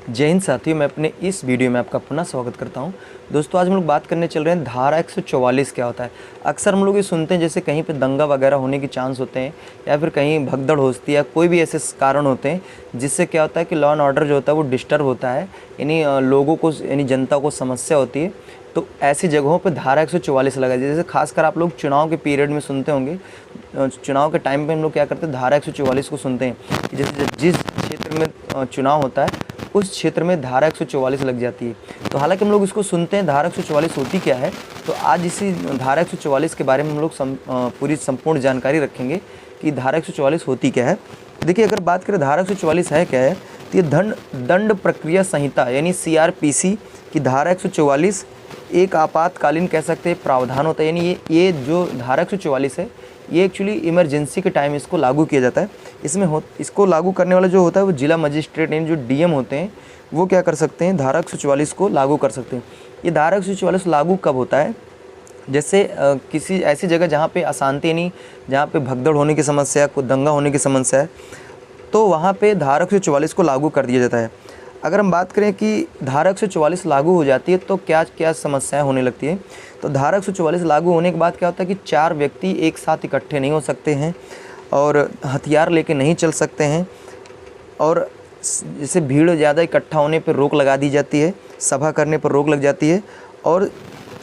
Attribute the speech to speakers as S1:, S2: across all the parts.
S1: जय हिंद साथियों, मैं अपने इस वीडियो में आपका पुनः स्वागत करता हूं। दोस्तों, आज हम लोग बात करने चल रहे हैं धारा 144 क्या होता है। अक्सर हम लोग ये सुनते हैं जैसे कहीं पे दंगा वगैरह होने के चांस होते हैं या फिर कहीं भगदड़ होती है, कोई भी ऐसे कारण होते हैं जिससे क्या होता है कि लॉ एंड ऑर्डर जो होता है वो डिस्टर्ब होता है, यानी लोगों को यानी जनता को समस्या होती है। तो ऐसी जगहों पर धारा 144 लगा दी। जैसे खासकर आप लोग चुनाव के पीरियड में सुनते होंगे, चुनाव के टाइम पे हम लोग क्या करते हैं, धारा 144 को सुनते हैं कि जैसे जिस क्षेत्र में चुनाव होता है उस क्षेत्र में धारा 144 लग जाती है। तो हालांकि हम लोग इसको सुनते हैं, धारा 144 होती क्या है, तो आज इसी धारा 144 के बारे में हम लोग पूरी संपूर्ण जानकारी रखेंगे कि धारा 144 होती क्या है। देखिए, अगर बात करें धारा 144 है क्या है, तो ये दंड प्रक्रिया संहिता यानी CRPC की धारा 144 एक आपातकालीन कह सकते हैं प्रावधान होता है। यानी ये जो धारा 144 है ये एक्चुअली इमरजेंसी के टाइम इसको लागू किया जाता है। इसको लागू करने वाला जो होता है वो जिला मजिस्ट्रेट यानी जो DM होते हैं वो क्या कर सकते हैं, धारा 144 को लागू कर सकते हैं। ये धारा 144 लागू कब होता है, जैसे किसी ऐसी जगह जहाँ पे अशांति यानी जहाँ पे भगदड़ होने की समस्या, को दंगा होने की समस्या है, तो वहाँ पे धारा 144 को लागू कर दिया जाता है। अगर हम बात करें कि धारा 144 लागू हो जाती है तो क्या क्या समस्याएं होने लगती है, तो धारा 144 लागू होने के बाद क्या होता है कि 4 व्यक्ति एक साथ इकट्ठे नहीं हो सकते हैं और हथियार लेके नहीं चल सकते हैं, और जैसे भीड़ ज़्यादा इकट्ठा होने पर रोक लगा दी जाती है, सभा करने पर रोक लग जाती है। और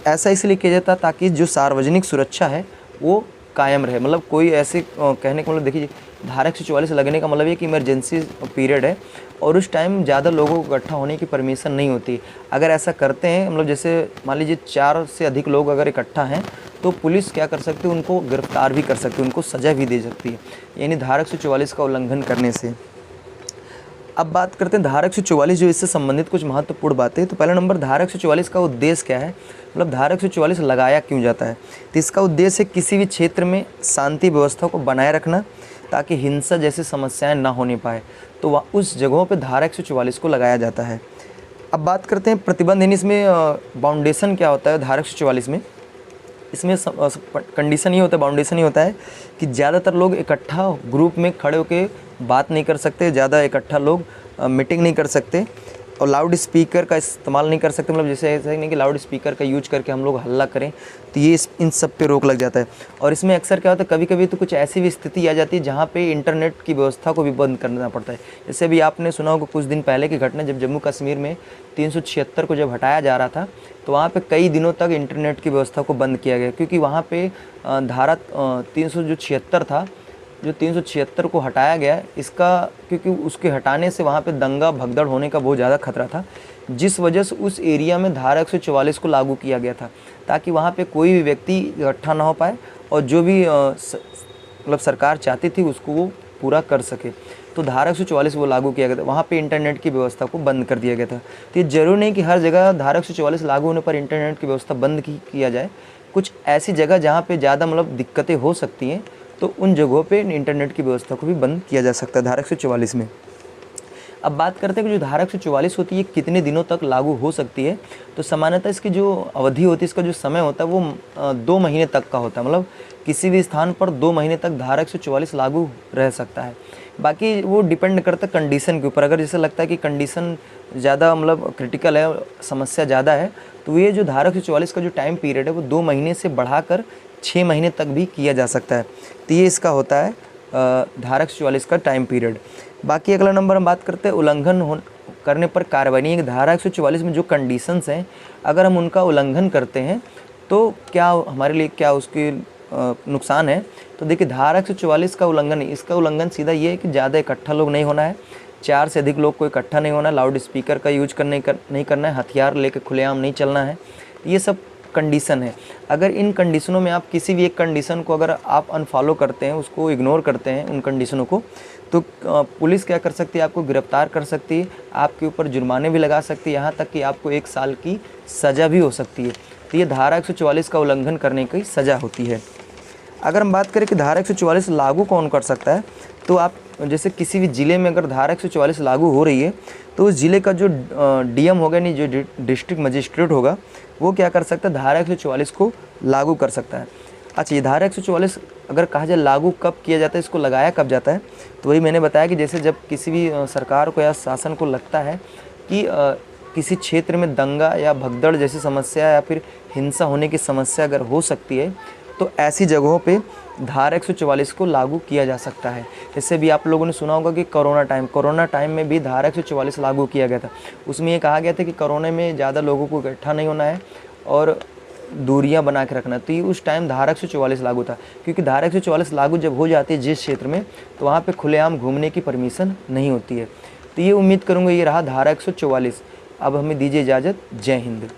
S1: ऐसा इसलिए किया जाता है ताकि जो सार्वजनिक सुरक्षा है वो कायम रहे। मतलब कोई ऐसे कहने का मतलब, देखिए धारा 144 लगने का मतलब ये कि इमरजेंसी पीरियड है और उस टाइम ज़्यादा लोगों को इकट्ठा होने की परमिशन नहीं होती। अगर ऐसा करते हैं, मतलब जैसे मान लीजिए 4 से अधिक लोग अगर इकट्ठा हैं तो पुलिस क्या कर सकती है, उनको गिरफ्तार भी कर सकती है, उनको सज़ा भी दे सकती है, यानी धारा 144 का उल्लंघन करने से। अब बात करते हैं धारा 144 जो इससे संबंधित कुछ महत्वपूर्ण बातें। तो पहला नंबर, धारा 144 का उद्देश्य क्या है, मतलब धारा 144 लगाया क्यों जाता है। तो इसका उद्देश्य किसी भी क्षेत्र में शांति व्यवस्था को बनाए रखना ताकि हिंसा जैसी समस्याएं ना होने पाए, तो वह उस जगहों पे धारा 144 को लगाया जाता है। अब बात करते हैं प्रतिबंध, यानी इसमें बाउंडेशन क्या होता है धारा 144 में। इसमें कंडीशन ये होता है, बाउंडेशन ये होता है कि ज़्यादातर लोग इकट्ठा ग्रुप में खड़े होकर बात नहीं कर सकते, ज़्यादा इकट्ठा लोग मीटिंग नहीं कर सकते, और लाउड स्पीकर का इस्तेमाल नहीं कर सकते। मतलब जैसे ऐसा नहीं कि लाउड स्पीकर का यूज करके हम लोग हल्ला करें, तो ये इन सब पे रोक लग जाता है। और इसमें अक्सर क्या होता है, कभी कभी तो कुछ ऐसी भी स्थिति आ जाती है जहाँ पे इंटरनेट की व्यवस्था को भी बंद करना पड़ता है। जैसे भी आपने सुना होगा कुछ दिन पहले की घटना, जब जम्मू कश्मीर में 376 को जब हटाया जा रहा था तो वहाँ पे कई दिनों तक इंटरनेट की व्यवस्था को बंद किया गया, क्योंकि वहाँ पे धारा 376 था, जो 376 को हटाया गया इसका, क्योंकि उसके हटाने से वहाँ पे दंगा भगदड़ होने का बहुत ज़्यादा खतरा था, जिस वजह से उस एरिया में धारा 144 को लागू किया गया था ताकि वहाँ पे कोई भी व्यक्ति इकट्ठा ना हो पाए और जो भी मतलब सरकार चाहती थी उसको वो पूरा कर सके। तो धारा 144 वो लागू किया गया था, वहाँ पे इंटरनेट की व्यवस्था को बंद कर दिया गया था। तो ये ज़रूरी नहीं कि हर जगह धारा 144 लागू होने पर इंटरनेट की व्यवस्था बंद किया जाए। कुछ ऐसी जगह जहाँ पे ज़्यादा मतलब दिक्कतें हो सकती हैं तो उन जगहों पे इंटरनेट की व्यवस्था को भी बंद किया जा सकता है धारा 144 में। अब बात करते हैं कि जो धारा 144 होती है कितने दिनों तक लागू हो सकती है, तो सामान्यतः इसकी जो अवधि होती है, इसका जो समय होता है वो 2 महीने तक का होता है। मतलब किसी भी स्थान पर 2 महीने तक धारा 144 लागू रह सकता है। बाकी वो डिपेंड करता है कंडीशन के ऊपर। अगर जैसे लगता है कि कंडीशन ज़्यादा मतलब क्रिटिकल है, समस्या ज़्यादा है, तो ये जो धारा 144 का जो टाइम पीरियड है वो 2 महीने से बढ़ाकर 6 महीने तक भी किया जा सकता है। तो ये इसका होता है धारा 144 का टाइम पीरियड। बाकी अगला नंबर हम बात करते हैं उल्लंघन करने पर कार्रवाई। धारा 144 में जो कंडीशंस हैं, अगर हम उनका उल्लंघन करते हैं तो क्या हमारे लिए क्या उसके नुकसान है। तो देखिए, धारा 144 का उल्लंघन, इसका उल्लंघन सीधा ये है कि ज़्यादा इकट्ठा लोग नहीं होना है, 4 से अधिक लोग को इकट्ठा नहीं होना है, लाउड स्पीकर का यूज नहीं करना है, हथियार लेकर खुलेआम नहीं चलना है। ये सब कंडीशन है। अगर इन कंडीशनों में आप किसी भी एक कंडीशन को अगर आप अनफॉलो करते हैं, उसको इग्नोर करते हैं उन कंडीशनों को, तो पुलिस क्या कर सकती है, आपको गिरफ्तार कर सकती है, आपके ऊपर जुर्माने भी लगा सकती है, यहाँ तक कि आपको 1 साल की सज़ा भी हो सकती है। तो ये धारा 144 का उल्लंघन करने की सज़ा होती है। अगर हम बात करें कि धारा 144 लागू कौन कर सकता है, तो आप जैसे किसी भी ज़िले में अगर धारा 144 लागू हो रही है तो उस ज़िले का जो DM होगा, नहीं जो डिस्ट्रिक्ट मजिस्ट्रेट होगा, वो क्या कर सकता है, धारा 144 को लागू कर सकता है। अच्छा, ये धारा 144 अगर कहा जाए लागू कब किया जाता है, इसको लगाया कब जाता है, तो वही मैंने बताया कि जैसे जब किसी भी सरकार को या शासन को लगता है कि किसी क्षेत्र में दंगा या भगदड़ जैसी समस्या या फिर हिंसा होने की समस्या अगर हो सकती है तो ऐसी जगहों पे धारा 144 को लागू किया जा सकता है। जैसे भी आप लोगों ने सुना होगा कि कोरोना टाइम में भी धारा 144 लागू किया गया था। उसमें ये कहा गया था कि कोरोना में ज़्यादा लोगों को इकट्ठा नहीं होना है और दूरियां बना के रखना। तो ये उस टाइम धारा 144 लागू था, क्योंकि धारा 144 लागू जब हो जाती है जिस क्षेत्र में, तो वहाँ पे खुलेआम घूमने की परमिशन नहीं होती है। तो ये उम्मीद करूँगा ये रहा धारा 144। अब हमें दीजिए इजाज़त। जय हिंद।